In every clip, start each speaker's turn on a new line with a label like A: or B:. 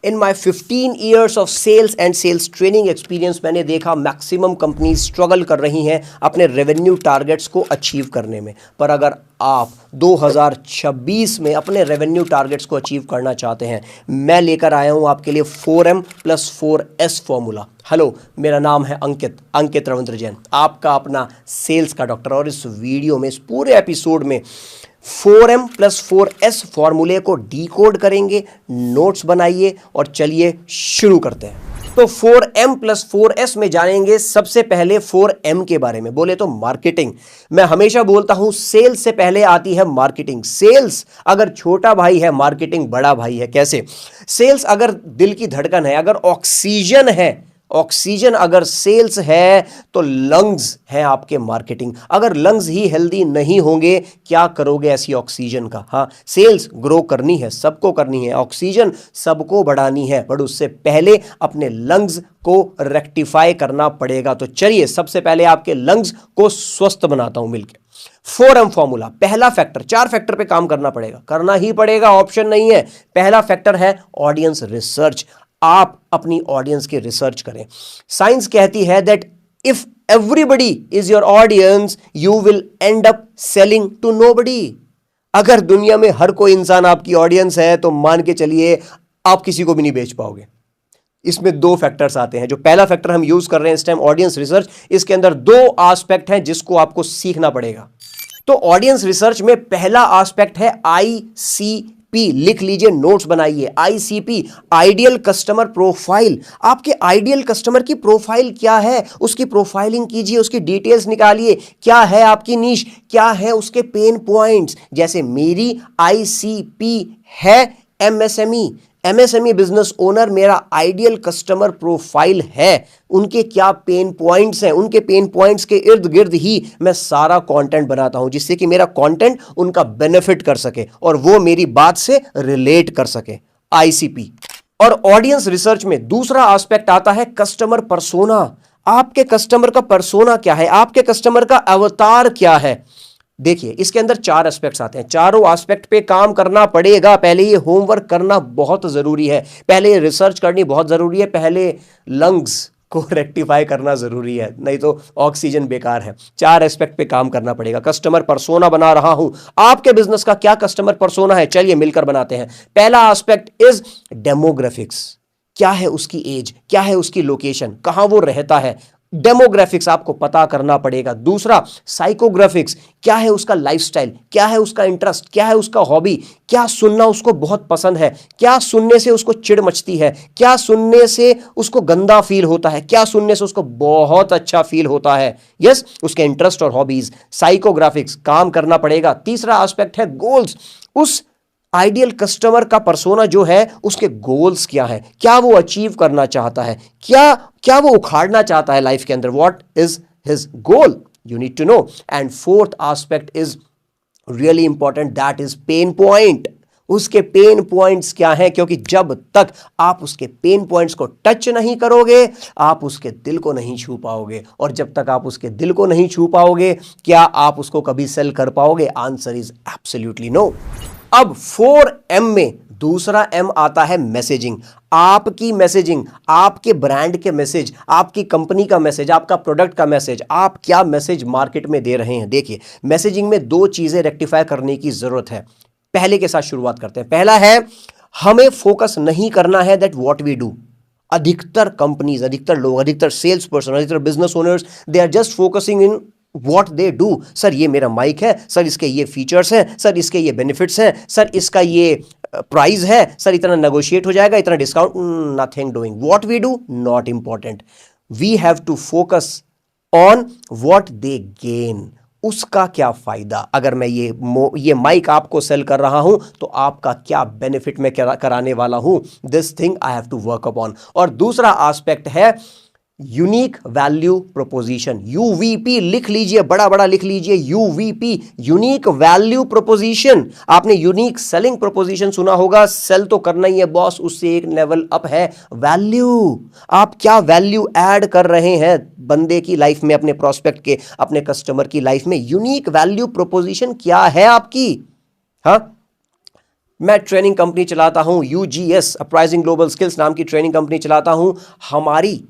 A: In my 15 years of sales and sales training experience मैंने देखा maximum companies struggle कर रही हैं अपने रेवेन्यू टारगेट्स को अचीव करने में। पर अगर आप 2026 में अपने रेवेन्यू टारगेट्स को अचीव करना चाहते हैं, मैं लेकर आया हूं आपके लिए 4M+4S फॉर्मूला। हेलो, मेरा नाम है अंकित रविंद्र जैन, आपका अपना सेल्स का डॉक्टर। और इस वीडियो में, इस पूरे एपिसोड में 4M+4S फॉर्मूले को डीकोड करेंगे, नोट्स बनाइए और चलिए शुरू करते हैं। तो 4M+4S में जानेंगे सबसे पहले 4M के बारे में। बोले तो मार्केटिंग। मैं हमेशा बोलता हूं सेल्स से पहले आती है मार्केटिंग। सेल्स अगर छोटा भाई है, मार्केटिंग बड़ा भाई है। कैसे? सेल्स अगर दिल की धड़कन है, अगर ऑक्सीजन है, ऑक्सीजन अगर सेल्स है तो लंग्स है आपके मार्केटिंग। अगर लंग्स ही हेल्दी नहीं होंगे, क्या करोगे ऐसी ऑक्सीजन का? हाँ, सेल्स ग्रो करनी है, सबको करनी है, ऑक्सीजन सबको बढ़ानी है, बट उससे पहले अपने लंग्स को रेक्टिफाई करना पड़ेगा। तो चलिए सबसे पहले आपके लंग्स को स्वस्थ बनाता हूं मिलके। 4M फॉर्मूला, पहला फैक्टर, 4 फैक्टर पे काम करना पड़ेगा, करना ही पड़ेगा, ऑप्शन नहीं है। पहला फैक्टर है ऑडियंस रिसर्च। आप अपनी ऑडियंस की रिसर्च करें। साइंस कहती है that if everybody is your audience you will end up selling to nobody. अगर दुनिया में हर कोई इंसान आपकी ऑडियंस है तो मान के चलिए आप किसी को भी नहीं बेच पाओगे। इसमें 2 फैक्टर्स आते हैं। जो पहला फैक्टर हम यूज कर रहे हैं इस टाइम, ऑडियंस रिसर्च, इसके अंदर 2 एस्पेक्ट हैं जिसको आपको सीखना पड़ेगा। तो ऑडियंस रिसर्च में पहला एस्पेक्ट है ICP। लिख लीजिए, नोट्स बनाइए। ICP, ideal customer profile. आपके आइडियल कस्टमर की प्रोफाइल क्या है, उसकी प्रोफाइलिंग कीजिए, उसकी डिटेल्स निकालिए। क्या है आपकी नीश, क्या है उसके पेन पॉइंट्स। जैसे मेरी ICP है MSME बिजनेस ओनर, मेरा आइडियल कस्टमर प्रोफाइल है। उनके क्या पेन पॉइंट्स हैं, उनके पेन पॉइंट्स के इर्द गिर्द ही मैं सारा कंटेंट बनाता हूं, जिससे कि मेरा कंटेंट उनका बेनिफिट कर सके और वो मेरी बात से रिलेट कर सके। ICP। और ऑडियंस रिसर्च में दूसरा एस्पेक्ट आता है कस्टमर पर्सोना। आपके कस्टमर का पर्सोना क्या है, आपके कस्टमर का अवतार क्या है। देखिए, इसके अंदर 4 एस्पेक्ट्स आते हैं, चारों एस्पेक्ट पे काम करना पड़ेगा। पहले ये होमवर्क करना बहुत जरूरी है, पहले ये रिसर्च करनी बहुत जरूरी है, पहले लंग्स को रेक्टिफाई करना जरूरी है, नहीं तो ऑक्सीजन बेकार है। 4 एस्पेक्ट पे काम करना पड़ेगा। कस्टमर पर्सोना बना रहा हूं, आपके बिजनेस का क्या कस्टमर पर्सोना है, चलिए मिलकर बनाते हैं। पहला एस्पेक्ट इज डेमोग्राफिक्स। क्या है उसकी एज, क्या है उसकी लोकेशन, कहां वो रहता है, डेमोग्राफिक्स आपको पता करना पड़ेगा। दूसरा साइकोग्राफिक्स, क्या है उसका लाइफस्टाइल, क्या है उसका इंटरेस्ट, क्या है उसका हॉबी, क्या सुनना उसको बहुत पसंद है, क्या सुनने से उसको चिढ़ मचती है, क्या सुनने से उसको गंदा फील होता है, क्या सुनने से उसको बहुत अच्छा फील होता है। यस, उसके इंटरेस्ट और हॉबीज, साइकोग्राफिक्स काम करना पड़ेगा। तीसरा एस्पेक्ट है गोल्स। उस आइडियल कस्टमर का पर्सोना जो है उसके गोल्स क्या है, क्या वो अचीव करना चाहता है, क्या वो उखाड़ना चाहता है लाइफ के अंदर, what is his goal, you need to know. And fourth aspect is really important, that is pain point. उसके पेन पॉइंट्स क्या हैं, क्योंकि जब तक आप उसके पेन पॉइंट्स को टच नहीं करोगे आप उसके दिल को नहीं छू पाओगे, और जब तक आप उसके दिल को नहीं छू पाओगे क्या आप उसको कभी सेल कर पाओगे? Answer is absolutely no. अब 4M में दूसरा M आता है मैसेजिंग। आपकी मैसेजिंग, आपके ब्रांड के मैसेज, आपकी कंपनी का मैसेज, आपका प्रोडक्ट का मैसेज, आप क्या मैसेज मार्केट में दे रहे हैं। देखिए, मैसेजिंग में 2 चीजें रेक्टिफाई करने की जरूरत है। पहले के साथ शुरुआत करते हैं। पहला है, हमें फोकस नहीं करना है दैट व्हाट वी डू। अधिकतर कंपनीज, अधिकतर लोग, अधिकतर सेल्स पर्सन, अधिकतर business owners, they are just focusing in what they do. Sir ये मेरा माइक है, सर इसके ये फीचर्स हैं, सर इसके ये बेनिफिट्स हैं, सर इसका ये प्राइस है, सर इतना नेगोशिएट हो जाएगा, इतना discount. Nothing doing what we do, not important. We have to focus on what they gain. उसका क्या फायदा। अगर मैं ये माइक आपको सेल कर रहा हूं तो आपका क्या बेनिफिट मैं कराने वाला हूं, this thing I have to work upon. और दूसरा एस्पेक्ट है यूनिक वैल्यू प्रोपोजिशन। यूवीपी लिख लीजिए, बड़ा बड़ा लिख लीजिए, यूवीपी, यूनिक वैल्यू प्रोपोजिशन। आपने यूनिक सेलिंग प्रोपोजिशन सुना होगा, सेल तो करना ही है बॉस, उससे एक लेवल अप है वैल्यू। आप क्या वैल्यू ऐड कर रहे हैं बंदे की लाइफ में, अपने प्रोस्पेक्ट के, अपने कस्टमर की लाइफ में। यूनिक वैल्यू प्रोपोजिशन क्या है आपकी। हाँ, मैं ट्रेनिंग कंपनी चलाता हूं, UGS अपराइजिंग ग्लोबल स्किल्स नाम की ट्रेनिंग कंपनी चलाता हूं। हमारी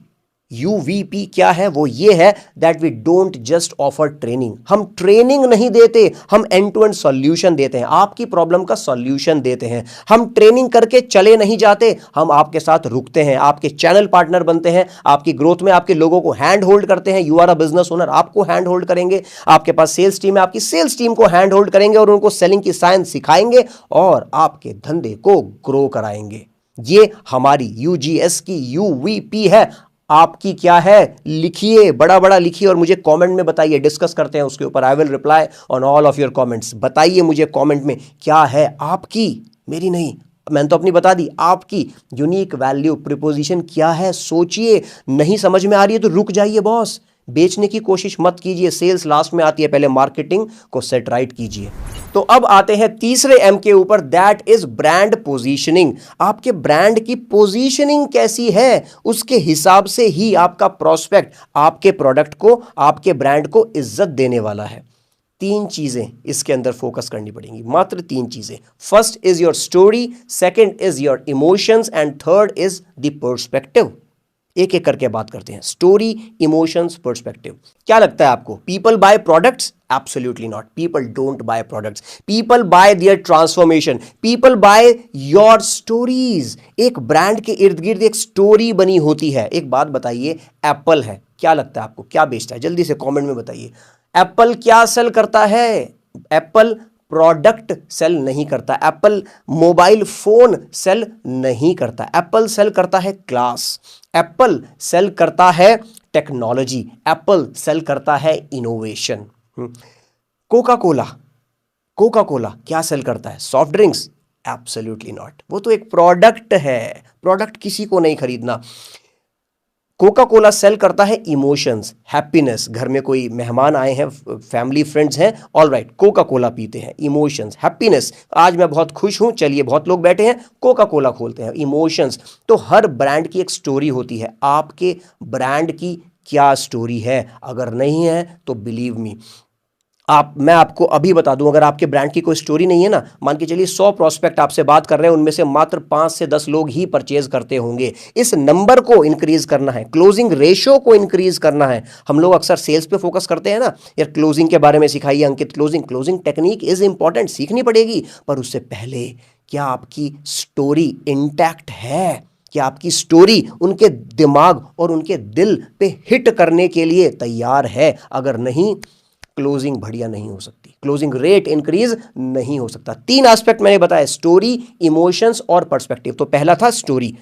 A: UVP क्या है? वो ये है that we don't just offer training. हम ट्रेनिंग नहीं देते, हम एंड टू एंड सॉल्यूशन देते हैं, आपकी प्रॉब्लम का सॉल्यूशन देते हैं। हम ट्रेनिंग करके चले नहीं जाते, हम आपके साथ रुकते हैं, आपके चैनल पार्टनर बनते हैं, आपकी ग्रोथ में आपके लोगों को हैंड होल्ड करते हैं। You are a business owner, आपको हैंड होल्ड करेंगे। आपके पास सेल्स टीम है, आपकी सेल्स टीम को हैंड होल्ड करेंगे और उनको सेलिंग की साइंस सिखाएंगे और आपके धंधे को ग्रो कराएंगे। ये हमारी UGS की UVP है। आपकी क्या है? लिखिए, बड़ा बड़ा लिखिए और मुझे कमेंट में बताइए, डिस्कस करते हैं उसके ऊपर। I will reply on all of your comments. बताइए मुझे कमेंट में क्या है आपकी, मेरी नहीं, मैंने तो अपनी बता दी, आपकी यूनिक वैल्यू प्रीपोजिशन क्या है? सोचिए। नहीं समझ में आ रही है तो रुक जाइए बॉस, बेचने की कोशिश मत कीजिए, सेल्स लास्ट में आती है, पहले मार्केटिंग को सेट राइट कीजिए। तो अब आते हैं तीसरे M के ऊपर, दैट इज ब्रांड पोजीशनिंग। आपके ब्रांड की पोजीशनिंग कैसी है, उसके हिसाब से ही आपका प्रोस्पेक्ट आपके प्रोडक्ट को, आपके ब्रांड को इज्जत देने वाला है। 3 चीजें इसके अंदर फोकस करनी पड़ेंगी, मात्र 3 चीजें। First is your story, second is your emotions and third is the perspective. एक एक करके बात करते हैं। Story, emotions, perspective. क्या लगता है आपको, people buy products? Absolutely not. People don't buy products, people buy their transformation, people buy your stories. एक ब्रांड के इर्द गिर्द एक स्टोरी बनी होती है। एक बात बताइए, एप्पल है, क्या लगता है आपको क्या बेचता है? जल्दी से कमेंट में बताइए। एप्पल क्या सेल करता है? एप्पल प्रोडक्ट सेल नहीं करता, एप्पल मोबाइल फोन सेल नहीं करता, एप्पल सेल करता है क्लास, एप्पल सेल करता है टेक्नोलॉजी, एप्पल सेल करता है innovation. Coca Cola, Coca Cola क्या सेल करता है? Soft drinks? Absolutely not. वो तो एक प्रोडक्ट है, प्रोडक्ट किसी को नहीं खरीदना। कोका कोला सेल करता है इमोशंस, हैप्पीनेस। घर में कोई मेहमान आए हैं, फैमिली फ्रेंड्स हैं, ऑल राइट, कोका कोला पीते हैं, इमोशंस, हैप्पीनेस। आज मैं बहुत खुश हूं, चलिए बहुत लोग बैठे हैं, कोका कोला खोलते हैं, इमोशंस। तो हर ब्रांड की एक स्टोरी होती है। आपके ब्रांड की क्या स्टोरी है? अगर नहीं है तो बिलीव मी, मैं आपको अभी बता दूं, अगर आपके ब्रांड की कोई स्टोरी नहीं है ना, मान के चलिए 100 प्रोस्पेक्ट आपसे बात कर रहे हैं, उनमें से मात्र 5 से 10 लोग ही परचेज करते होंगे। इस नंबर को इंक्रीज करना है, क्लोजिंग रेशियो को इंक्रीज करना है। हम लोग अक्सर सेल्स पे फोकस करते हैं ना, यार क्लोजिंग के बारे में सिखाइए अंकित, क्लोजिंग टेक्निक इज इंपॉर्टेंट, सीखनी पड़ेगी, पर उससे पहले क्या आपकी स्टोरी इंटैक्ट है? क्या आपकी स्टोरी उनके दिमाग और उनके दिल पे हिट करने के लिए तैयार है? अगर नहीं, क्लोजिंग बढ़िया नहीं हो सकती, क्लोजिंग रेट इंक्रीज नहीं हो सकता। 3 एस्पेक्ट मैंने बताया, स्टोरी, इमोशंस और पर्सपेक्टिव। तो पहला था स्टोरी,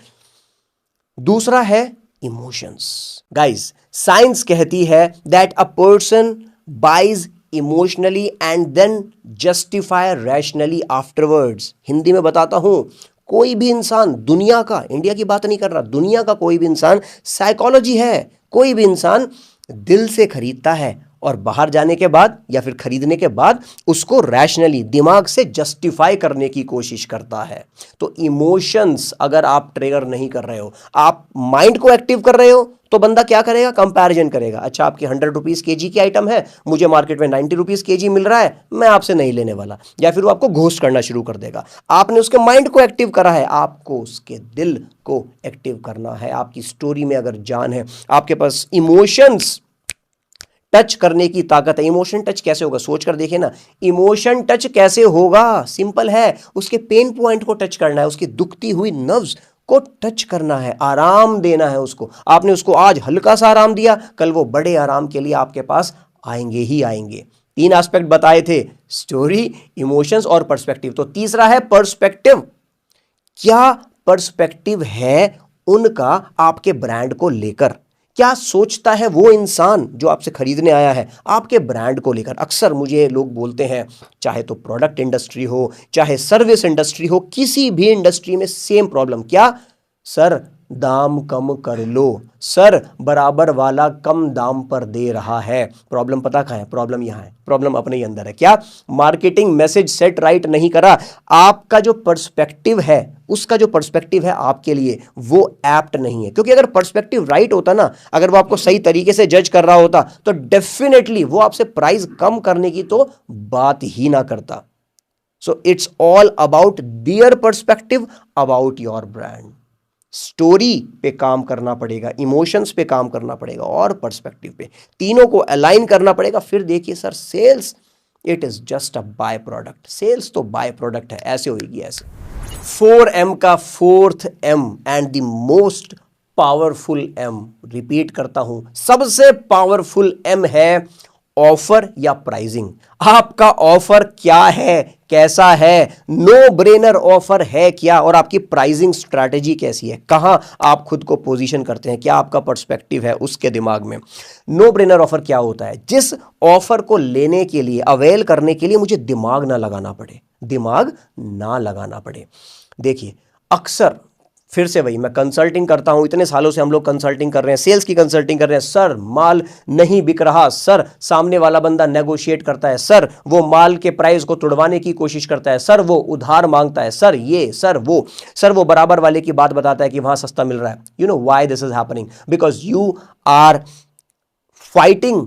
A: दूसरा है इमोशंस। गाइस, साइंस कहती है that a person buys emotionally and then justify rationally afterwards. Hindi में बताता हूं, कोई भी इंसान दुनिया का, इंडिया की बात नहीं कर रहा, दुनिया का कोई भी इंसान, साइकोलॉजी है, कोई भी इंसान दिल से खरीदता है और बाहर जाने के बाद या फिर खरीदने के बाद उसको रैशनली, दिमाग से जस्टिफाई करने की कोशिश करता है। तो इमोशंस अगर आप ट्रिगर नहीं कर रहे हो, आप माइंड को एक्टिव कर रहे हो, तो बंदा क्या करेगा? कंपैरिजन करेगा। अच्छा, आपकी 100 रुपीज केजी की आइटम है, मुझे मार्केट में 90 रुपीज केजी मिल रहा है, मैं आपसे नहीं लेने वाला। या फिर वो आपको घोस्ट करना शुरू कर देगा। आपने उसके माइंड को एक्टिव करा है, आपको उसके दिल को एक्टिव करना है। आपकी स्टोरी में अगर जान है, आपके पास इमोशंस टच करने की ताकत है। इमोशन टच कैसे होगा? सोच कर देखिए ना, इमोशन टच कैसे होगा? सिंपल है, उसके पेन पॉइंट को टच करना है, उसकी दुखती हुई नर्व्स को टच करना है, आराम देना है उसको। आपने उसको आज हल्का सा आराम दिया, कल वो बड़े आराम के लिए आपके पास आएंगे ही आएंगे। 3 एस्पेक्ट बताए थे, स्टोरी, इमोशंस और पर्सपेक्टिव। तो तीसरा है पर्सपेक्टिव। क्या पर्सपेक्टिव है उनका आपके ब्रांड को लेकर? क्या सोचता है वो इंसान जो आपसे खरीदने आया है आपके ब्रांड को लेकर? अक्सर मुझे लोग बोलते हैं, चाहे तो प्रोडक्ट इंडस्ट्री हो, चाहे सर्विस इंडस्ट्री हो, किसी भी इंडस्ट्री में सेम प्रॉब्लम। क्या? सर दाम कम कर लो, सर बराबर वाला कम दाम पर दे रहा है। प्रॉब्लम पता कहाँ है? प्रॉब्लम यहाँ है, प्रॉब्लम अपने ही अंदर है। क्या? मार्केटिंग मैसेज सेट राइट नहीं करा। आपका जो पर्सपेक्टिव है, उसका जो पर्सपेक्टिव है आपके लिए, वो एप्ट नहीं है। क्योंकि अगर पर्सपेक्टिव राइट होता ना, अगर वो आपको सही तरीके से जज कर रहा होता, तो डेफिनेटली वो आपसे प्राइस कम करने की तो बात ही ना करता। So it's all about their perspective about your brand. Story पे काम करना पड़ेगा, इमोशंस पे काम करना पड़ेगा और पर्सपेक्टिव पे, तीनों को अलाइन करना पड़ेगा। फिर देखिए sir, sales it is just a byproduct. Sales तो बाय प्रोडक्ट है, ऐसे होगी ऐसे। 4M का fourth M and the most powerful M, repeat करता हूं, सबसे पावरफुल M है ऑफर या प्राइसिंग। आपका ऑफर क्या है, कैसा है, नो ब्रेनर ऑफर है क्या, और आपकी प्राइसिंग स्ट्रैटेजी कैसी है, कहां आप खुद को पोजीशन करते हैं, क्या आपका पर्सपेक्टिव है उसके दिमाग में। नो ब्रेनर ऑफर क्या होता है? जिस ऑफर को लेने के लिए, अवेल करने के लिए मुझे दिमाग ना लगाना पड़े, दिमाग ना लगाना पड़े। देखिए अक्सर, फिर से वही, मैं कंसल्टिंग करता हूं, इतने सालों से हम लोग कंसल्टिंग कर रहे हैं, सेल्स की कंसल्टिंग कर रहे हैं। सर माल नहीं बिक रहा, सर सामने वाला बंदा नेगोशिएट करता है, सर वो माल के प्राइस को तुड़वाने की कोशिश करता है, सर वो उधार मांगता है, सर ये, सर वो बराबर वाले की बात बताता है कि वहां सस्ता मिल रहा है। You know why this is happening? Because you are fighting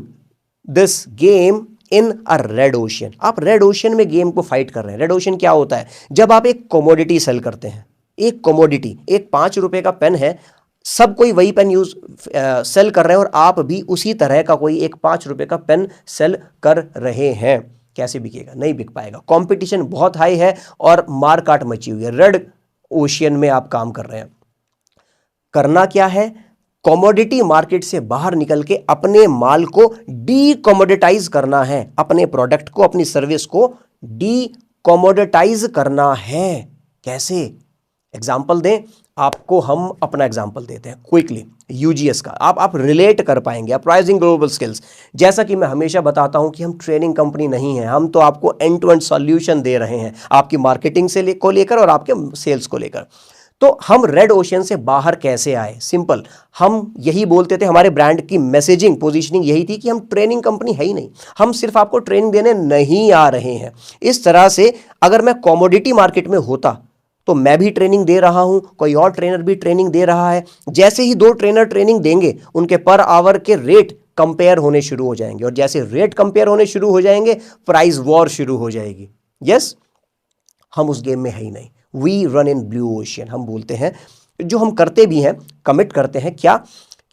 A: this game in a red ocean. आप रेड ओशियन में गेम को फाइट कर रहे हैं। रेड ओशियन क्या होता है? जब आप एक कमोडिटी सेल करते हैं, एक कमोडिटी, एक 5 रुपए का पेन है, सब कोई वही पेन सेल कर रहे हैं और आप भी उसी तरह का कोई एक 5 रुपए का पेन सेल कर रहे हैं। कैसे बिकेगा? नहीं बिक पाएगा। कंपटीशन बहुत हाई है और मारकाट मची हुई है। रेड ओशियन में आप काम कर रहे हैं। करना क्या है? कमोडिटी मार्केट से बाहर निकल के अपने माल को डी कमोडिटाइज करना है, अपने प्रोडक्ट को, अपनी सर्विस को डी कमोडिटाइज करना है। कैसे? एग्जाम्पल दें आपको, हम अपना एग्जाम्पल देते हैं क्विकली, यूजीएस का। आप रिलेट कर पाएंगे। प्राइसिंग ग्लोबल स्किल्स, जैसा कि मैं हमेशा बताता हूं कि हम ट्रेनिंग कंपनी नहीं है, हम तो आपको एंड टू एंड सॉल्यूशन दे रहे हैं, आपकी मार्केटिंग से को लेकर और आपके सेल्स को लेकर। तो हम रेड ओशियन से बाहर कैसे आए? सिंपल, हम यही बोलते थे, हमारे ब्रांड की मैसेजिंग, पोजीशनिंग यही थी कि हम ट्रेनिंग कंपनी है ही नहीं, हम सिर्फ आपको ट्रेनिंग देने नहीं आ रहे हैं। इस तरह से अगर मैं कमोडिटी मार्केट में होता तो मैं भी ट्रेनिंग दे रहा हूं, कोई और ट्रेनर भी ट्रेनिंग दे रहा है। जैसे ही 2 ट्रेनर ट्रेनिंग देंगे, उनके पर आवर के रेट कंपेयर होने शुरू हो जाएंगे, और जैसे रेट कंपेयर होने शुरू हो जाएंगे, प्राइस वॉर शुरू हो जाएगी। यस, हम उस गेम में है ही नहीं। We run in blue ocean. हम बोलते हैं, जो हम करते भी हैं, कमिट करते हैं क्या,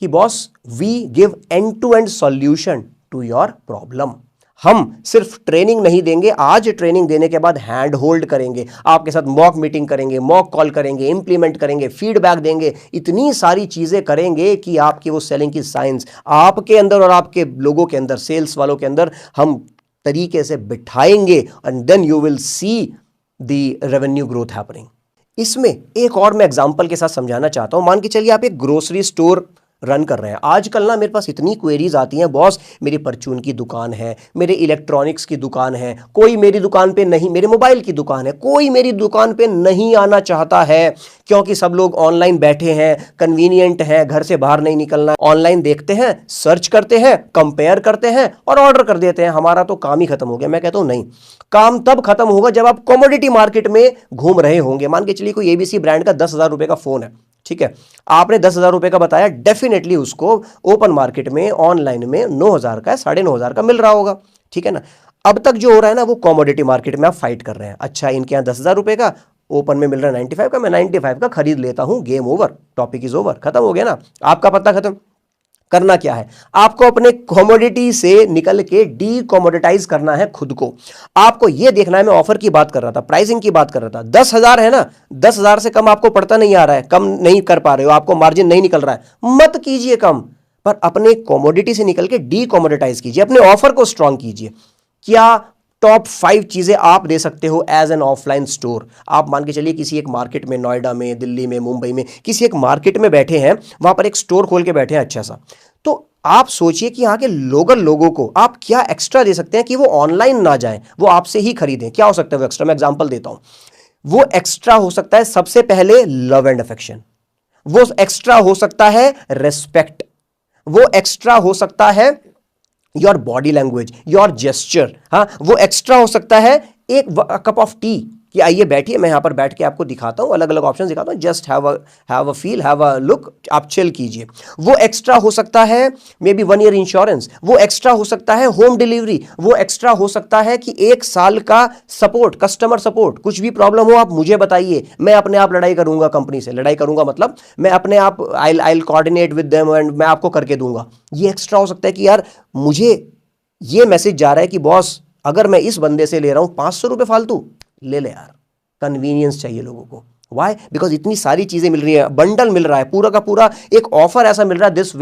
A: कि boss we give end to end solution to your problem. हम सिर्फ ट्रेनिंग नहीं देंगे, आज ट्रेनिंग देने के बाद हैंड होल्ड करेंगे, आपके साथ मॉक मीटिंग करेंगे, मॉक कॉल करेंगे, इंप्लीमेंट करेंगे, फीडबैक देंगे, इतनी सारी चीजें करेंगे कि आपकी वो सेलिंग की साइंस आपके अंदर और आपके लोगों के अंदर, सेल्स वालों के अंदर हम तरीके से बिठाएंगे, and then you will see the revenue growth happening. इसमें एक और मैं एग्जांपल के साथ समझाना चाहता हूं। मान के चलिए आप एक ग्रोसरी स्टोर रन कर रहे हैं। आजकल ना मेरे पास इतनी क्वेरीज आती हैं, बॉस मेरी परचून की दुकान है, मेरे इलेक्ट्रॉनिक्स की दुकान है, कोई मेरी दुकान पे नहीं, मेरे मोबाइल की दुकान है, कोई मेरी दुकान पे नहीं आना चाहता है, क्योंकि सब लोग ऑनलाइन बैठे हैं, कन्वीनियंट है, घर से बाहर नहीं निकलना, ऑनलाइन देखते हैं, सर्च करते हैं, कंपेयर करते हैं और ऑर्डर कर देते हैं, हमारा तो काम ही खत्म हो गया। मैं कहता हूं नहीं, काम तब खत्म होगा जब आप कमोडिटी मार्केट में घूम रहे होंगे। मान के चलिए कोई एबीसी ब्रांड का 10,000 रुपए का फोन है, ठीक है, आपने 10,000 रुपए का बताया, डेफिनेटली उसको ओपन मार्केट में, ऑनलाइन में 9,000 का, 9,500 का मिल रहा होगा, ठीक है ना। अब तक जो हो रहा है ना, वो कमोडिटी मार्केट में आप फाइट कर रहे हैं। अच्छा, इनके यहाँ 10,000 रुपए का, ओपन में मिल रहा है 95 का, मैं 95 का खरीद लेता हूं, game over, topic is over, खत्म हो गया ना, आपका पत्ता खत्म। करना क्या है? आपको अपने कमोडिटी से निकल के डी कमोडिटाइज करना है खुद को। आपको यह देखना है, मैं ऑफर की बात कर रहा था, प्राइसिंग की बात कर रहा था, 10,000 है ना, 10,000 से कम आपको पड़ता नहीं आ रहा है, कम नहीं कर पा रहे हो, आपको मार्जिन नहीं निकल रहा है, मत कीजिए कम, पर अपने कमोडिटी से निकल के डी कमोडिटाइज कीजिए, अपने ऑफर को स्ट्रांग कीजिए। क्या टॉप 5 चीजें आप दे सकते हो एज एन ऑफलाइन स्टोर? आप मान के चलिए किसी एक मार्केट में, नोएडा में, दिल्ली में, मुंबई में, किसी एक मार्केट में बैठे हैं, वहां पर एक स्टोर खोल के बैठे हैं अच्छा सा, तो आप सोचिए कि यहाँ के लोकल लोगों को आप क्या एक्स्ट्रा दे सकते हैं कि वो ऑनलाइन ना जाएं, वो आपसे ही खरीदें। क्या हो सकता है वो एक्स्ट्रा? मैं एग्जांपल देता हूं। वो एक्स्ट्रा हो सकता है, सबसे पहले लव एंड अफेक्शन, वो एक्स्ट्रा हो सकता है रेस्पेक्ट, वो एक्स्ट्रा हो सकता है your body language, your gesture, हाँ, वो एक्स्ट्रा हो सकता है एक कप ऑफ टी, कि आइए बैठिए, मैं यहाँ पर बैठ के आपको दिखाता हूँ, अलग अलग ऑप्शन दिखाता हूँ, just have a feel, have a look, आप चिल कीजिए। वो एक्स्ट्रा हो सकता है मे बी 1 ईयर इंश्योरेंस, वो एक्स्ट्रा हो सकता है होम डिलीवरी, वो एक्स्ट्रा हो सकता है कि 1 साल का सपोर्ट, कस्टमर सपोर्ट। कुछ भी प्रॉब्लम हो आप मुझे बताइए, मैं अपने आप लड़ाई करूंगा कंपनी से। लड़ाई करूंगा मतलब मैं अपने आप I coordinate with them and मैं आपको करके दूंगा। ये एक्स्ट्रा हो सकता है कि यार मुझे ये मैसेज जा रहा है कि बॉस अगर मैं इस बंदे से ले रहा हूं 500 रुपए फालतू, ले ले यार, कन्वीनियंस चाहिए लोगों को। वाई? बिकॉज इतनी सारी चीजें मिल रही है, बंडल मिल रहा है, पूरा का पूरा एक ऑफर ऐसा मिल रहा है, this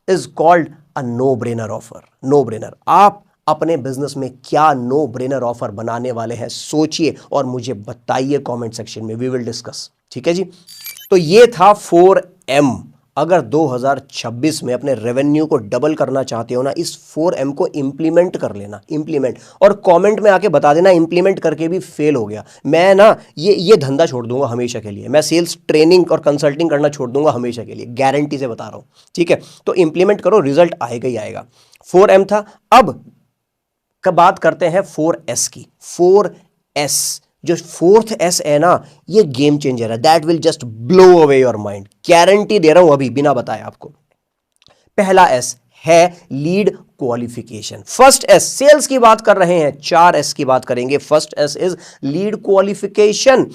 A: is called a no brainer offer. No brainer. आप अपने बिजनेस में क्या नो ब्रेनर ऑफर बनाने वाले हैं, सोचिए और मुझे बताइए कमेंट सेक्शन में, वी विल डिस्कस। ठीक है जी। तो ये था 4M। अगर 2026 में अपने रेवेन्यू को डबल करना चाहते हो ना, इस 4M को इंप्लीमेंट कर लेना, इंप्लीमेंट। और कमेंट में आके बता देना इंप्लीमेंट करके भी फेल हो गया, मैं ना ये धंधा छोड़ दूंगा हमेशा के लिए, मैं सेल्स ट्रेनिंग और कंसल्टिंग करना छोड़ दूंगा हमेशा के लिए, गारंटी से बता रहा हूं। ठीक है, तो इंप्लीमेंट करो, रिजल्ट आएगा ही आएगा। 4M था। अब बात करते हैं 4S की। 4S, जो 4th S है ना, ये गेम चेंजर है, that will just blow away your mind, guarantee दे रहा हूं अभी बिना बताए आपको। पहला S है lead qualification. First S, sales की बात कर रहे हैं, 4S की बात करेंगे। First S is lead qualification.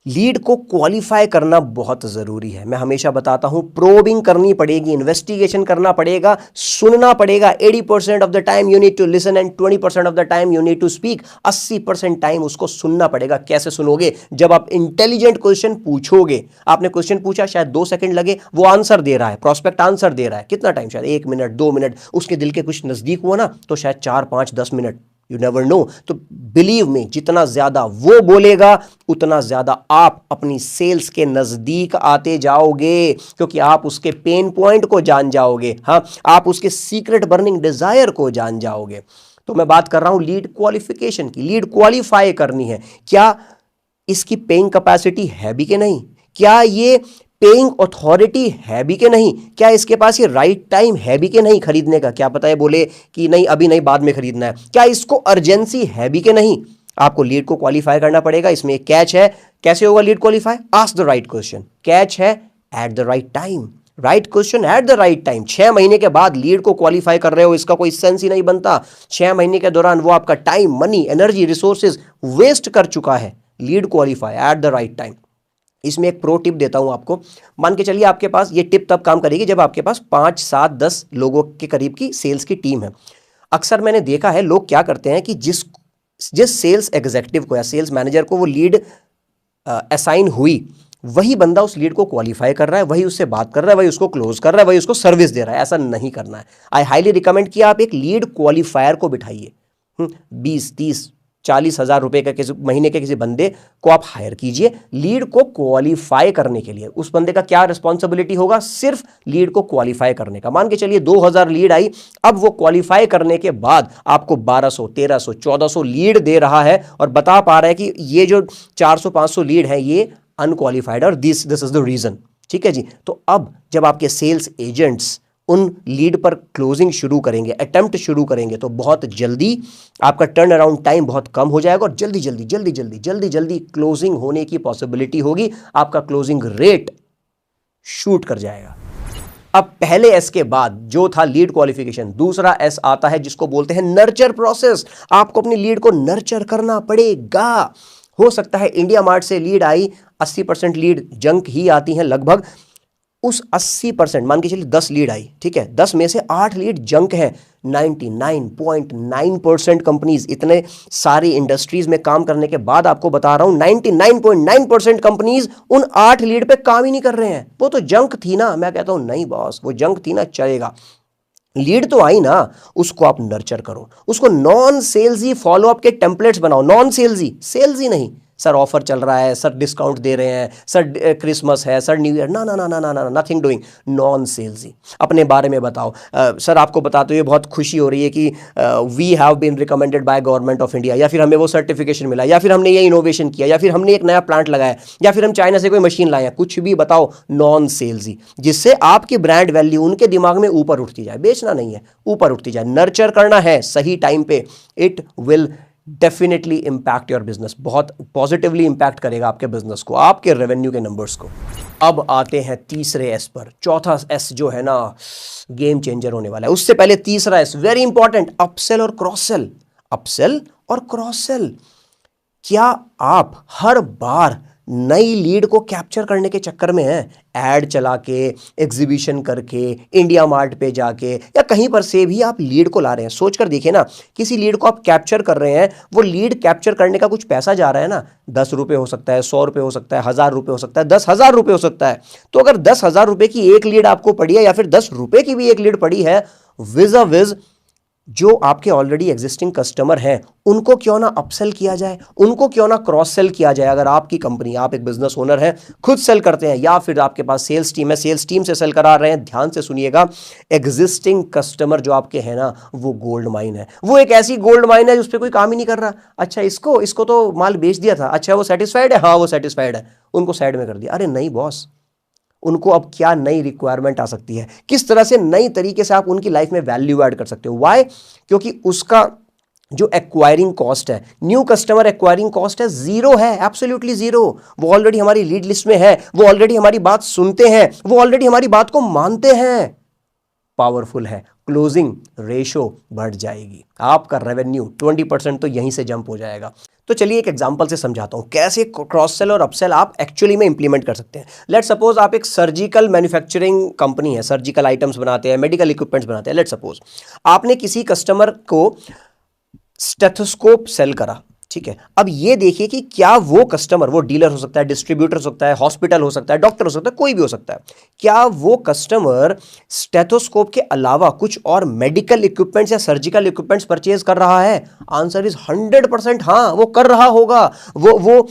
A: Lead को क्वालिफाई करना बहुत जरूरी है। मैं हमेशा बताता हूं, प्रोबिंग करनी पड़ेगी, इन्वेस्टिगेशन करना पड़ेगा, सुनना पड़ेगा। 80% of the time you need to listen and 20% of the time you need to speak. 80% time उसको सुनना पड़ेगा। कैसे सुनोगे? जब आप इंटेलिजेंट क्वेश्चन पूछोगे। आपने क्वेश्चन पूछा, शायद 2 सेकंड लगे, वो आंसर दे रहा है, प्रोस्पेक्ट आंसर दे रहा है, कितना टाइम? शायद 1 मिनट, 2 मिनट। उसके दिल के कुछ नजदीक हुआ ना, तो शायद 4, 5, 10 मिनट, यू नेवर नो। तो बिलीव में, जितना ज्यादा वो बोलेगा उतना ज्यादा आप अपनी सेल्स के नजदीक आते जाओगे, क्योंकि आप उसके पेन पॉइंट को जान जाओगे। हाँ, आप उसके सीक्रेट बर्निंग डिजायर को जान जाओगे। तो मैं बात कर रहा हूं लीड क्वालिफिकेशन की। लीड क्वालिफाई करनी है, क्या इसकी पेइंग कैपेसिटी है भी कि नहीं? क्या ये पेइंग अथॉरिटी है भी कि नहीं? क्या इसके पास ये राइट टाइम है भी कि नहीं खरीदने का? क्या पता है बोले कि नहीं अभी नहीं, बाद में खरीदना है। क्या इसको अर्जेंसी है भी कि नहीं? आपको लीड को क्वालिफाई करना पड़ेगा। इसमें एक कैच है। कैसे होगा lead qualify? Ask the right question. Catch है at the right time, right question at the right time. 6 महीने के बाद लीड को क्वालिफाई कर रहे हो, इसका कोई सेंस ही नहीं बनता। 6 महीने के दौरान वो आपका time, money, energy, resources waste कर चुका है। Lead qualify at the right time. इसमें एक प्रो टिप देता हूं आपको। मान के चलिए आपके पास, ये टिप तब काम करेगी जब आपके पास 5, 7, 10 लोगों के करीब की सेल्स की टीम है। अक्सर मैंने देखा है लोग क्या करते हैं कि जिस सेल्स एग्जीक्यूटिव को या सेल्स मैनेजर को वो लीड असाइन हुई, वही बंदा उस लीड को क्वालिफाई कर रहा है, वही उससे बात कर रहा है, वही उसको क्लोज कर रहा है, वही उसको सर्विस दे रहा है। ऐसा नहीं करना है। आई हाईली रिकमेंड कि आप एक लीड क्वालिफायर को बिठाइए। 20, 30, 40 हजार रुपए का किसी महीने के किसी बंदे को आप हायर कीजिए लीड को क्वालिफाई करने के लिए। उस बंदे का क्या रिस्पॉन्सिबिलिटी होगा? सिर्फ लीड को क्वालिफाई करने का। मान के चलिए 2000 लीड आई, अब वो क्वालिफाई करने के बाद आपको 1200, 1300, 1400 लीड दे रहा है और बता पा रहा है कि ये जो 400, 500 लीड है ये अनक्वालिफाइड और दिस इज द रीजन। ठीक है जी। तो अब जब आपके सेल्स एजेंट्स उन लीड पर क्लोजिंग शुरू करेंगे, अटेम्प्ट शुरू करेंगे, तो बहुत जल्दी आपका टर्न अराउंड टाइम बहुत कम हो जाएगा और जल्दी जल्दी क्लोजिंग होने की पॉसिबिलिटी होगी। आपका क्लोजिंग रेट शूट कर जाएगा। अब पहले एस के बाद जो था लीड क्वालिफिकेशन, दूसरा एस आता है जिसको बोलते हैं नर्चर प्रोसेस। आपको अपनी लीड को नर्चर करना पड़ेगा। हो सकता है इंडिया मार्ट से लीड आई, 80% लीड जंक ही आती हैं लगभग। उस 80%, मान के चलिए 10 लीड आई, ठीक है, 10 में से 8 लीड जंक है। 99.9% कंपनीज, इतने सारी इंडस्ट्रीज में काम करने के बाद आपको बता रहा हूं, 99.9% कंपनीज उन 8 लीड पे काम ही नहीं कर रहे हैं। वो तो जंक थी ना। मैं कहता हूं नहीं बॉस, वो जंक थी ना, चलेगा, लीड तो आई ना, उसको आप नर्चर करो, उसको नॉन सेल्सी फॉलोअप के टेम्पलेट्स बनाओ। नॉन सेल्सी, सेल्सी नहीं, सर ऑफर चल रहा है, सर डिस्काउंट दे रहे हैं, सर क्रिसमस है, सर न्यू ईयर, ना ना ना ना ना ना, नथिंग डूइंग। नॉन सेल्सी अपने बारे में बताओ। सर आपको बताते हुए बहुत खुशी हो रही है कि we have been recommended by government of India, या फिर हमें वो सर्टिफिकेशन मिला, या फिर हमने ये इनोवेशन किया, या फिर हमने एक नया प्लांट लगाया, या फिर हम चाइना से कोई मशीन लाए हैं। कुछ भी बताओ नॉन सेल्सी, जिससे आपकी ब्रांड वैल्यू उनके दिमाग में ऊपर उठती जाए। बेचना नहीं है, ऊपर उठती जाए। नर्चर करना है सही टाइम पे, it will definitely impact your business, बहुत पॉजिटिवली इंपैक्ट करेगा आपके बिजनेस को, आपके रेवेन्यू के नंबर्स को। अब आते हैं तीसरे एस पर। चौथा एस जो है ना, गेम चेंजर होने वाला है। उससे पहले तीसरा एस वेरी इंपॉर्टेंट, अपसेल और क्रॉस सेल। अपसेल और क्रॉस सेल। क्या आप हर बार नई लीड को कैप्चर करने के चक्कर में हैं, एड चला के, एग्जीबिशन करके, इंडिया मार्ट पे जाके, या कहीं पर से भी आप लीड को ला रहे हैं? सोचकर देखिए ना, किसी लीड को आप कैप्चर कर रहे हैं, वो लीड कैप्चर करने का कुछ पैसा जा रहा है ना, 10 रुपये हो सकता है, 100 रुपये हो सकता है, 1000 रुपये हो सकता है, 10,000 रुपये हो सकता है। तो अगर 10,000 रुपये की एक लीड आपको पड़ी है, या फिर 10 रुपये की भी एक लीड पड़ी है, विज अ विज जो आपके ऑलरेडी एग्जिस्टिंग कस्टमर हैं, उनको क्यों ना अपसेल किया जाए, उनको क्यों ना क्रॉस सेल किया जाए। अगर आपकी कंपनी, आप एक बिजनेस ओनर हैं, खुद सेल करते हैं, या फिर आपके पास सेल्स टीम है, सेल्स टीम से सेल करा रहे हैं, ध्यान से सुनिएगा, एग्जिस्टिंग कस्टमर जो आपके हैं ना, वो गोल्ड माइन है। वो एक ऐसी गोल्ड माइन है जिस पर कोई काम ही नहीं कर रहा। अच्छा, इसको तो माल बेच दिया था, अच्छा वो सेटिस्फाइड है, हाँ वो सेटिस्फाइड है, उनको साइड में कर दिया। अरे नहीं बॉस, उनको अब क्या नई रिक्वायरमेंट आ सकती है, किस तरह से नई तरीके से आप उनकी लाइफ में वैल्यू ऐड कर सकते हो। व्हाई? क्योंकि उसका जो एक्वायरिंग कॉस्ट है, न्यू कस्टमर एक्वायरिंग कॉस्ट है, जीरो है, एब्सोल्युटली जीरो। वो ऑलरेडी हमारी लीड लिस्ट में है, वो ऑलरेडी हमारी बात सुनते हैं, वो ऑलरेडी हमारी बात को मानते हैं। पावरफुल है, क्लोजिंग रेशो बढ़ जाएगी, आपका रेवेन्यू 20% तो यहीं से जंप हो जाएगा। तो चलिए एक एग्जांपल से समझाता हूं कैसे क्रॉस सेल और अपसेल आप एक्चुअली में इंप्लीमेंट कर सकते हैं। लेट सपोज आप एक सर्जिकल मैन्युफैक्चरिंग कंपनी है, सर्जिकल आइटम्स बनाते हैं, मेडिकल इक्विपमेंट्स बनाते हैं। लेट सपोज आपने किसी कस्टमर को स्टेथोस्कोप सेल करा, ठीक है। अब ये देखिए कि क्या वो कस्टमर, वो डीलर हो सकता है, डिस्ट्रीब्यूटर हो सकता है, हॉस्पिटल हो सकता है, डॉक्टर हो सकता है, कोई भी हो सकता है, क्या वो कस्टमर स्टेथोस्कोप के अलावा कुछ और मेडिकल इक्विपमेंट्स या सर्जिकल इक्विपमेंट्स परचेज कर रहा है? आंसर इज 100% हाँ, वो कर रहा होगा। वो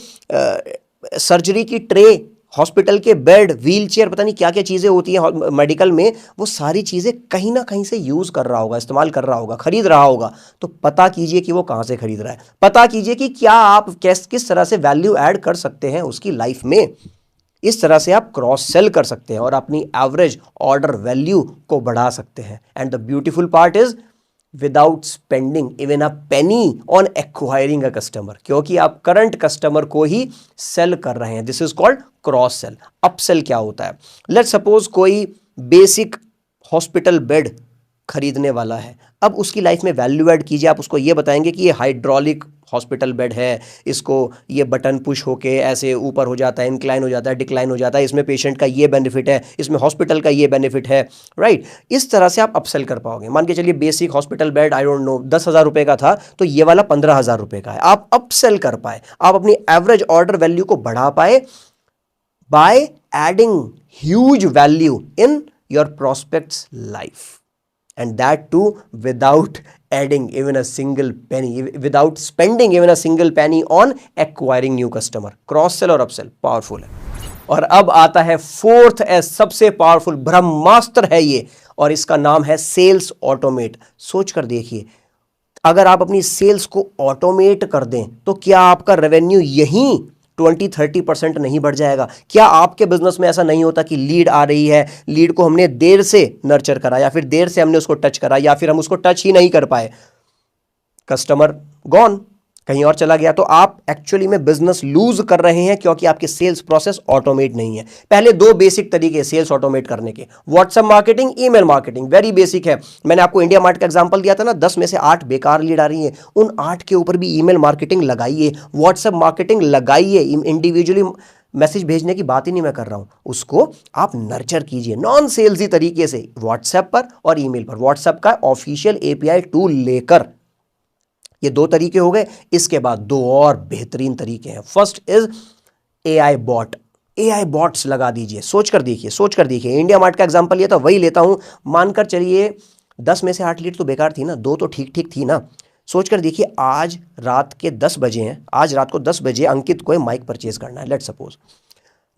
A: सर्जरी की ट्रे, हॉस्पिटल के बेड, व्हीलचेयर, पता नहीं क्या क्या चीज़ें होती हैं मेडिकल में, वो सारी चीज़ें कहीं ना कहीं से यूज़ कर रहा होगा, इस्तेमाल कर रहा होगा, खरीद रहा होगा। तो पता कीजिए कि वो कहाँ से खरीद रहा है, पता कीजिए कि क्या आप किस तरह से वैल्यू ऐड कर सकते हैं उसकी लाइफ में। इस तरह से आप क्रॉस सेल कर सकते हैं और अपनी एवरेज ऑर्डर वैल्यू को बढ़ा सकते हैं। And the beautiful part is without spending even a Penney on acquiring a customer, क्योंकि आप करंट कस्टमर को ही सेल कर रहे हैं। This is called cross sell. Upsell क्या होता है? लेट सपोज कोई बेसिक हॉस्पिटल बेड खरीदने वाला है, अब उसकी लाइफ में वैल्यू ऐड कीजिए। आप उसको ये बताएंगे कि ये हाइड्रोलिक हॉस्पिटल बेड है, इसको ये बटन पुश होके ऐसे ऊपर हो जाता है, इंक्लाइन हो जाता है, डिक्लाइन हो जाता है, इसमें पेशेंट का ये बेनिफिट है, इसमें हॉस्पिटल का ये बेनिफिट है, राइट। इस तरह से आप अपसेल कर पाओगे। मान के चलिए basic hospital bed I don't know 10,000 रुपये का था, तो ये वाला 15,000 रुपये का है। आप अपसेल कर पाए, आप अपनी एवरेज ऑर्डर वैल्यू को बढ़ा pi by adding huge value in your prospects life, and that too without adding even a single penny, without spending even a single penny on acquiring new customer. Cross sell और upsell powerful है। और अब आता है fourth S, सबसे powerful ब्रह्मास्त्र है ये, और इसका नाम है सेल्स ऑटोमेट। सोच कर देखिए, अगर आप अपनी सेल्स को ऑटोमेट कर दें तो क्या आपका रेवेन्यू यहीं 20-30% नहीं बढ़ जाएगा? क्या आपके बिजनेस में ऐसा नहीं होता कि लीड आ रही है, लीड को हमने देर से नर्चर करा, या फिर देर से हमने उसको टच करा, या फिर हम उसको टच ही नहीं कर पाए, कस्टमर गॉन, कहीं और चला गया, तो आप एक्चुअली में बिजनेस लूज कर रहे हैं, क्योंकि आपकी सेल्स प्रोसेस ऑटोमेट नहीं है। पहले दो बेसिक तरीके सेल्स ऑटोमेट करने के, WhatsApp marketing, email marketing, very basic है। मैंने आपको इंडिया मार्ट का एग्जांपल दिया था ना, 10 में से 8 बेकार लीड आ रही है, उन 8 के ऊपर भी ईमेल मार्केटिंग लगाइए, व्हाट्सएप मार्केटिंग लगाइए। इंडिविजुअली मैसेज भेजने की बात ही नहीं मैं कर रहा हूं, उसको आप नर्चर कीजिए नॉन सेल्सी तरीके से, व्हाट्सएप पर और ईमेल पर, व्हाट्सएप का ऑफिशियल एपीआई टूल लेकर। ये दो तरीके हो गए। इसके बाद दो और बेहतरीन तरीके हैं। First is AI bot, AI bots लगा दीजिए। सोचकर देखिए, इंडिया मार्ट का एग्जांपल लिया था, वही लेता हूं। मानकर चलिए 10 में से 8 लीड तो बेकार थी ना, 2 तो ठीक ठीक थी ना। सोचकर देखिए, आज रात के 10 बजे हैं, आज रात को 10 बजे अंकित को माइक परचेज करना है, लेट सपोज।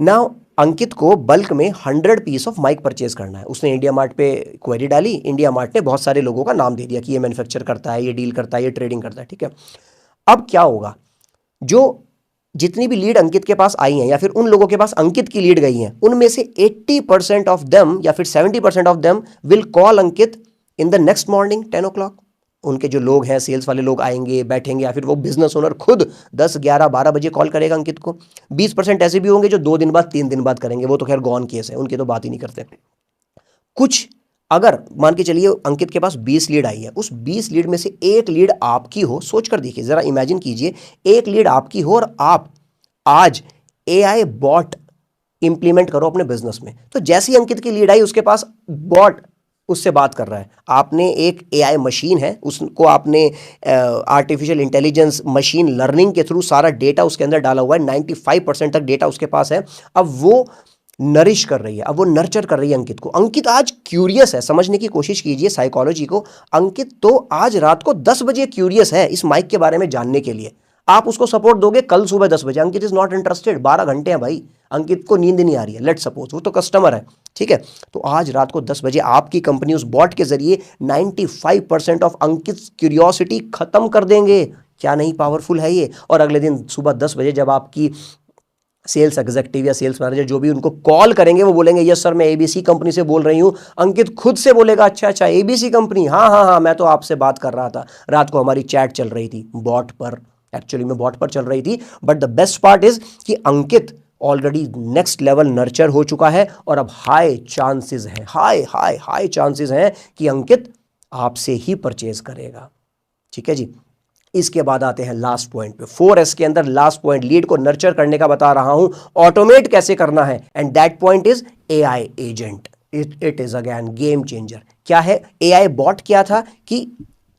A: नाउ अंकित को बल्क में 100 पीस ऑफ माइक परचेज करना है। उसने इंडिया मार्ट पे क्वेरी डाली, इंडिया मार्ट ने बहुत सारे लोगों का नाम दे दिया कि ये मैन्युफैक्चर करता है, ये डील करता है, ये ट्रेडिंग करता है, ठीक है। अब क्या होगा, जो जितनी भी लीड अंकित के पास आई हैं, या फिर उन लोगों के पास अंकित की लीड गई हैं, उनमें से 80% ऑफ देम या फिर 70% of them will call Ankit in the next morning 10 o'clock। उनके जो लोग हैं, सेल्स वाले लोग आएंगे, बैठेंगे, या फिर वो बिजनेस ओनर खुद 10, 11, 12 बजे कॉल करेगा अंकित को। 20% ऐसे भी होंगे जो 2 दिन बाद, 3 दिन बाद करेंगे, वो तो खैर गॉन केस है, उनकी तो बात ही नहीं करते। कुछ, अगर मान के चलिए अंकित के पास 20 लीड आई है, उस 20 लीड में से एक लीड आपकी हो, सोच कर देखिए, जरा इमेजिन कीजिए, एक लीड आपकी हो और आप आज एआई बॉट इंप्लीमेंट करो अपने बिजनेस में। तो जैसी अंकित की लीड आई, उसके पास बॉट उससे बात कर रहा है। आपने एक एआई मशीन है, उसको आपने आर्टिफिशियल इंटेलिजेंस मशीन लर्निंग के थ्रू सारा डेटा उसके अंदर डाला हुआ है, 95% तक डेटा उसके पास है। अब वो नरिश कर रही है, अब वो नर्चर कर रही है अंकित को। अंकित आज क्यूरियस है, समझने की कोशिश कीजिए साइकोलॉजी को। अंकित तो आज रात को 10 बजे क्यूरियस है इस माइक के बारे में जानने के लिए। आप उसको सपोर्ट दोगे कल सुबह 10 बजे, अंकित इज नॉट इंटरेस्टेड। 12 घंटे हैं भाई, अंकित को नींद नहीं आ रही है, लेट सपोज, वो तो कस्टमर है, ठीक है। तो आज रात को 10 बजे आपकी कंपनी उस बॉट के जरिए 95% ऑफ अंकित क्यूरियोसिटी खत्म कर देंगे। क्या नहीं पावरफुल है ये? और अगले दिन सुबह 10 बजे जब आपकी सेल्स एग्जीक्यूटिव या सेल्स मैनेजर जो भी उनको कॉल करेंगे, वो बोलेंगे यस सर, मैं एबीसी कंपनी से बोल रही हूं। अंकित खुद से बोलेगा अच्छा अच्छा एबीसी कंपनी, हाँ हाँ हाँ, मैं तो आपसे बात कर रहा था, रात को हमारी चैट चल रही थी बॉट पर, एक्चुअली में बॉट पर चल रही थी। But the best part is कि अंकित ऑलरेडी नेक्स्ट लेवल नर्चर हो चुका है और अब हाई चांसेस हैं, हाई चांसेस हैं कि अंकित आपसे ही परचेज करेगा। ठीक है जी। इसके बाद आते हैं लास्ट पॉइंट पे। 4S के अंदर लास्ट पॉइंट, लीड को नर्चर करने का बता रहा हूं, ऑटोमेट कैसे करना है, and that point is AI agent. It is again game changer. क्या है एआई बॉट? क्या था कि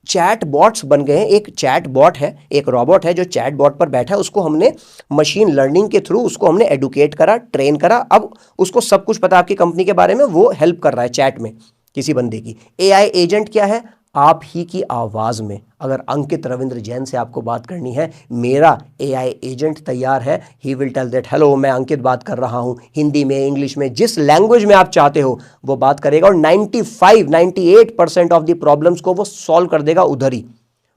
A: चैट बॉट्स बन गए हैं। एक चैट बॉट है, एक रोबोट है जो चैट बॉट पर बैठा है, उसको हमने मशीन लर्निंग के थ्रू उसको हमने एडुकेट करा, ट्रेन करा, अब उसको सब कुछ पता आपकी कंपनी के बारे में, वो हेल्प कर रहा है चैट में किसी बंदे की। एआई एजेंट क्या है? आप ही की आवाज में अगर अंकित रविंद्र जैन से आपको बात करनी है, मेरा एआई एजेंट तैयार है। He will tell that hello, मैं अंकित बात कर रहा हूं, हिंदी में, इंग्लिश में, जिस लैंग्वेज में आप चाहते हो वो बात करेगा, और 98% ऑफ द प्रॉब्लम्स को वो सॉल्व कर देगा उधर ही।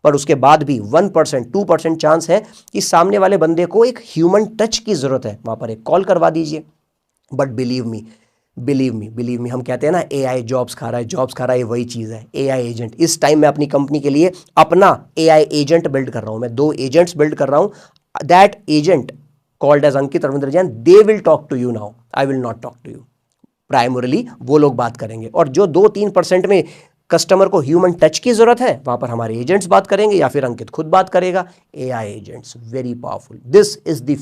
A: पर उसके बाद भी 1%, 2% चांस है कि सामने वाले बंदे को एक ह्यूमन टच की जरूरत है, वहां पर एक कॉल करवा दीजिए। बट बिलीव मी, हम कहते हैं ना एआई जॉब्स खा रहा है, ये वही चीज़ है एआई एजेंट। इस टाइम मैं अपनी कंपनी के लिए अपना एआई एजेंट बिल्ड कर रहा हूं, मैं 2 एजेंट्स बिल्ड कर रहा हूं। That agent called as Ankit Ravindra Jain, they will talk to you now, I will not talk to you. Primarily वो लोग बात करेंगे, और जो 2-3% में कस्टमर को ह्यूमन टच की जरूरत है, वहां पर हमारे एजेंट्स बात करेंगे या फिर अंकित खुद बात करेगा। AI agents very powerful, this is the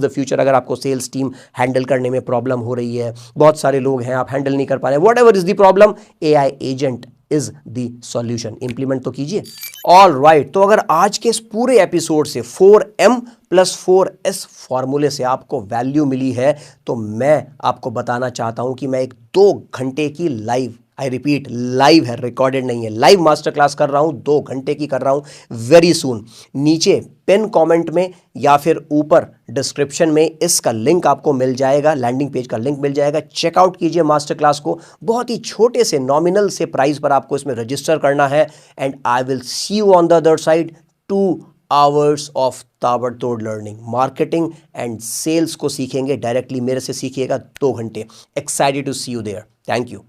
A: future. अगर आपको सेल्स टीम हैंडल करने में प्रॉब्लम हो रही है, बहुत सारे लोग हैं, आप हैंडल नहीं कर पा रहे, what ever is the problem, AI agent is the solution. Implement तो कीजिए। ऑल राइट, तो अगर आज के इस पूरे एपिसोड से 4M + 4S फॉर्मूले से आपको वैल्यू मिली है, तो मैं आपको बताना चाहता हूं कि मैं एक 2 घंटे की लाइव, आई रिपीट लाइव है, रिकॉर्डेड नहीं है, लाइव मास्टर क्लास कर रहा हूं, 2 घंटे की कर रहा हूं वेरी सून। नीचे पिन कमेंट में या फिर ऊपर डिस्क्रिप्शन में इसका लिंक आपको मिल जाएगा, लैंडिंग पेज का लिंक मिल जाएगा। चेकआउट कीजिए मास्टर क्लास को। बहुत ही छोटे से नॉमिनल से प्राइस पर आपको इसमें रजिस्टर करना है, and I will see you on the other side. 2 hours of ताबड़तोड़ लर्निंग, मार्केटिंग एंड सेल्स को सीखेंगे डायरेक्टली मेरे से, सीखिएगा 2 घंटे। Excited to see you there. Thank you.